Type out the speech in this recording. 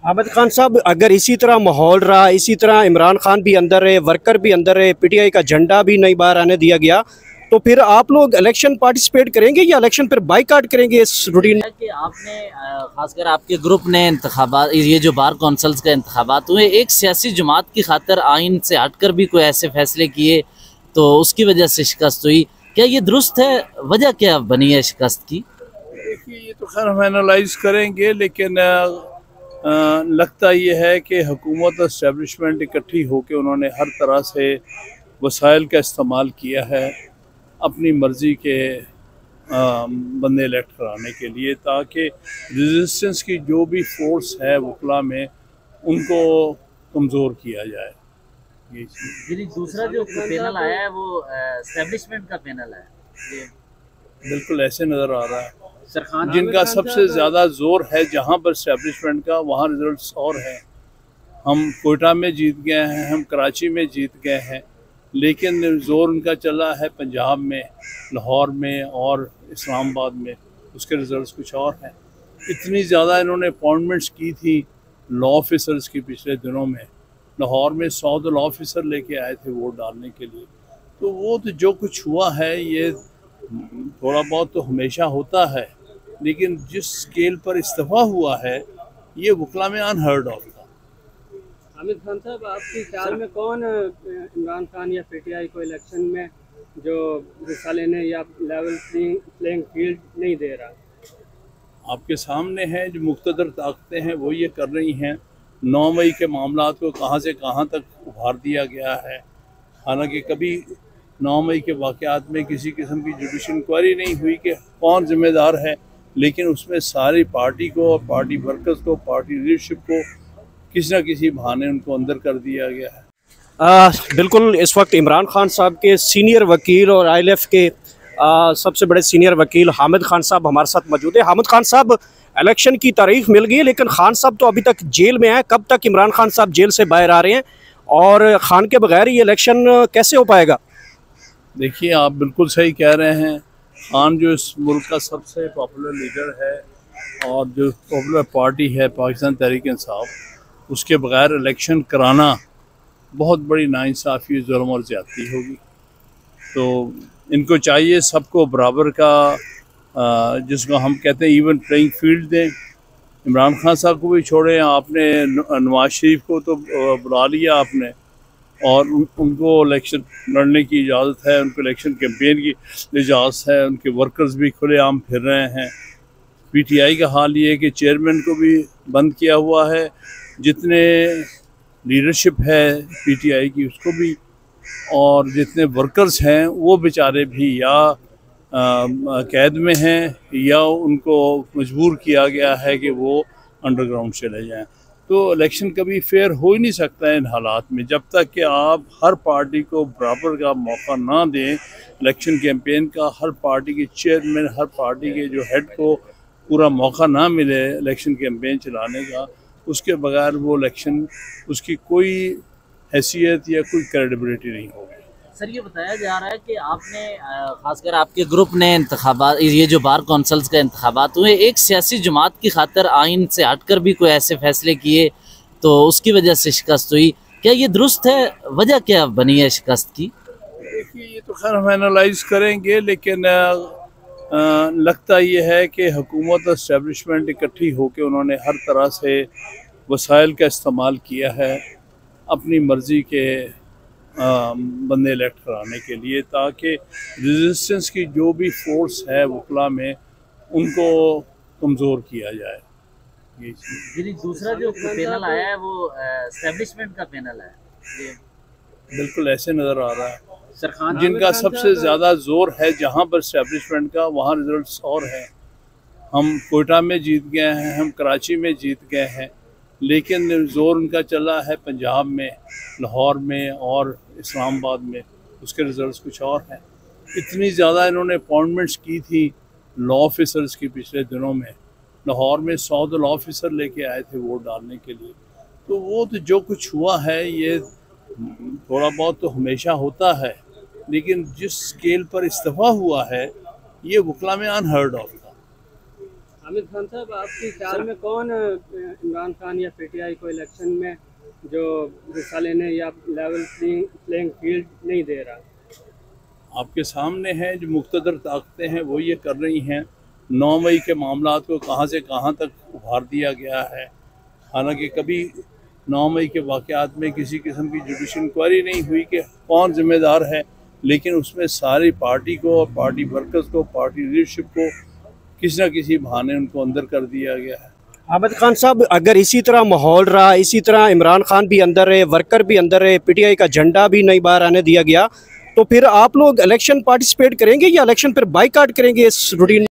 आमिर खान साहब, अगर इसी तरह माहौल रहा, इसी तरह इमरान खान भी अंदर रहे, वर्कर भी अंदर रहे, पीटीआई का झंडा भी नहीं बाहर आने दिया गया, तो फिर आप लोग इलेक्शन पार्टिसिपेट करेंगे या इलेक्शन फिर बाइकाट करेंगे इस रूटीन? कि आपने खासकर आपके ग्रुप ने इंतखाबात, ये जो बार कौंसल्स का इंतखाबात हुए, एक सियासी जमात की खातर आइन से हटकर भी कोई ऐसे फैसले किए तो उसकी वजह से शिकस्त हुई, क्या ये दुरुस्त है? वजह क्या बनी है शिकस्त की? देखिए, ये तो खैर हम एनालाइज करेंगे, लेकिन लगता ये है कि हुकूमत और इस्टेब्लिशमेंट इकट्ठी होकर उन्होंने हर तरह से वसाइल का इस्तेमाल किया है अपनी मर्ज़ी के बंदे इलेक्ट कराने के लिए, ताकि रेजिस्टेंस की जो भी फोर्स है वकला में उनको कमज़ोर किया जाए। ये दूसरा जो पैनल आया है वो एस्टेब्लिशमेंट का पैनल है, ये बिल्कुल ऐसे नज़र आ रहा है। जिनका सबसे ज़्यादा जोर है जहाँ पर इस्टेब्लिशमेंट का, वहाँ रिजल्ट्स और हैं। हम कोयटा में जीत गए हैं, हम कराची में जीत गए हैं, लेकिन जोर उनका चला है पंजाब में, लाहौर में और इस्लामाबाद में, उसके रिजल्ट्स कुछ और हैं। इतनी ज़्यादा इन्होंने अपॉइंटमेंट्स की थी लॉ ऑफिसर्स की पिछले दिनों में। लाहौर में 100 लॉ ऑफिसर लेके आए थे वोट डालने के लिए। तो वो तो जो कुछ हुआ है ये थोड़ा बहुत तो हमेशा होता है, लेकिन जिस स्केल पर इस्तीफा हुआ है ये वकला में अनहर्ड ऑफ था। आमिर खान साहब, आपके ख्याल में कौन इमरान खान या पीटीआई को इलेक्शन में जो हिस्सा लेने या लेवल प्लेइंग फील्ड नहीं दे रहा? आपके सामने है जो मुख्तदर ताकतें हैं वो ये कर रही हैं। 9 मई के मामला को कहाँ से कहाँ तक उभार दिया गया है, हालांकि कभी 9 मई के वाक़यात में किसी किस्म की जुडिशल इंक्वायरी नहीं हुई कि कौन जिम्मेदार है, लेकिन उसमें सारी पार्टी को और पार्टी वर्कर्स को, पार्टी लीडरशिप को किसी न किसी बहाने उनको अंदर कर दिया गया है। बिल्कुल, इस वक्त इमरान खान साहब के सीनियर वकील और ILF के सबसे बड़े सीनियर वकील हामिद खान साहब हमारे साथ मौजूद है। हामिद खान साहब, इलेक्शन की तारीख मिल गई है, लेकिन खान साहब तो अभी तक जेल में हैं। कब तक इमरान खान साहब जेल से बाहर आ रहे हैं और खान के बगैर ये इलेक्शन कैसे हो पाएगा? देखिए, आप बिल्कुल सही कह रहे हैं। खान जो इस मुल्क का सबसे पॉपुलर लीडर है और जो पॉपुलर पार्टी है पाकिस्तान तहरीक इंसाफ, उसके बगैर इलेक्शन कराना बहुत बड़ी नाइंसाफ़ी, जुल्म और ज़्यादती होगी। तो इनको चाहिए सबको बराबर का, जिसको हम कहते हैं इवन प्लेइंग फील्ड दें। इमरान खान साहब को भी छोड़ें, आपने नवाज शरीफ को तो बुला लिया आपने, और उनको इलेक्शन लड़ने की इजाज़त है, उनको इलेक्शन कैंपेन की इजाज़त है, उनके वर्कर्स भी खुलेआम फिर रहे हैं। पीटीआई का हाल ये है कि चेयरमैन को भी बंद किया हुआ है, जितने लीडरशिप है पीटीआई की उसको भी, और जितने वर्कर्स हैं वो बेचारे भी या कैद में हैं या उनको मजबूर किया गया है कि वो अंडरग्राउंड चले जाएं। तो इलेक्शन कभी फेयर हो ही नहीं सकता है इन हालात में, जब तक कि आप हर पार्टी को बराबर का मौका ना दें। इलेक्शन कैंपेन का हर पार्टी के चेयरमैन, हर पार्टी के जो हेड को पूरा मौका ना मिले इलेक्शन कैंपेन चलाने का, उसके बगैर वो इलेक्शन, उसकी कोई हैसियत या कोई क्रेडिबिलिटी नहीं होगी। सर, ये बताया जा रहा है कि आपने खासकर आपके ग्रुप ने इंतखाबात, ये जो बार कौंसल्स का इंतखाबात हुए, एक सियासी जमात की खातर आइन से हटकर भी कोई ऐसे फैसले किए तो उसकी वजह से शिकस्त हुई, क्या ये दुरुस्त है? वजह क्या बनी है शिकस्त की? देखिए, ये तो खैर हम एनालाइज करेंगे, लेकिन लगता ये है कि हुकूमत और इस्टेब्लिशमेंट इकट्ठी होकर उन्होंने हर तरह से वसाइल का इस्तेमाल किया है अपनी मर्ज़ी के बंदे इलेक्ट कराने के लिए, ताकि रेजिस्टेंस की जो भी फोर्स है वकला में उनको कमज़ोर किया जाए। ये दूसरा जो पैनल आया है वो एस्टेब्लिशमेंट का पैनल है, ये बिल्कुल ऐसे नज़र आ रहा है। जिनका सबसे ज़्यादा जोर है जहाँ पर इस्टेब्लिशमेंट का, वहाँ रिजल्ट्स और हैं। हम कोयटा में जीत गए हैं, हम कराची में जीत गए हैं, लेकिन जोर उनका चला है पंजाब में, लाहौर में और इस्लामाबाद में, उसके रिजल्ट्स कुछ और हैं। इतनी ज़्यादा इन्होंने अपॉइंटमेंट्स की थी लॉ ऑफिसर्स की पिछले दिनों में। लाहौर में 100 लॉ ऑफिसर लेके आए थे वोट डालने के लिए। तो वो तो जो कुछ हुआ है ये थोड़ा बहुत तो हमेशा होता है, लेकिन जिस स्केल पर इस्तीफा हुआ है ये वकला में अनहर्ड ऑफ था। हामिद खान साहब, आपके ख्याल में कौन इमरान खान या पीटीआई को इलेक्शन में जो हिस्सा लेने या लेवल प्लेइंग फील्ड नहीं दे रहा? आपके सामने है जो मुख्तदर ताकतें हैं वो ये कर रही हैं। 9 मई के मामलात को कहाँ से कहाँ तक उभार दिया गया है, हालांकि कभी 9 मई के वाक़यात में किसी किस्म की जुडिशल इंक्वायरी नहीं हुई कि कौन जिम्मेदार है, लेकिन उसमें सारी पार्टी को और पार्टी वर्कर्स को, पार्टी लीडरशिप को किसी न किसी बहाने उनको अंदर कर दिया गया है। हामिद खान साहब, अगर इसी तरह माहौल रहा, इसी तरह इमरान खान भी अंदर रहे, वर्कर भी अंदर रहे, पीटीआई का झंडा भी नहीं बाहर आने दिया गया, तो फिर आप लोग इलेक्शन पार्टिसिपेट करेंगे या इलेक्शन फिर बाइकआउट करेंगे इस रूटीन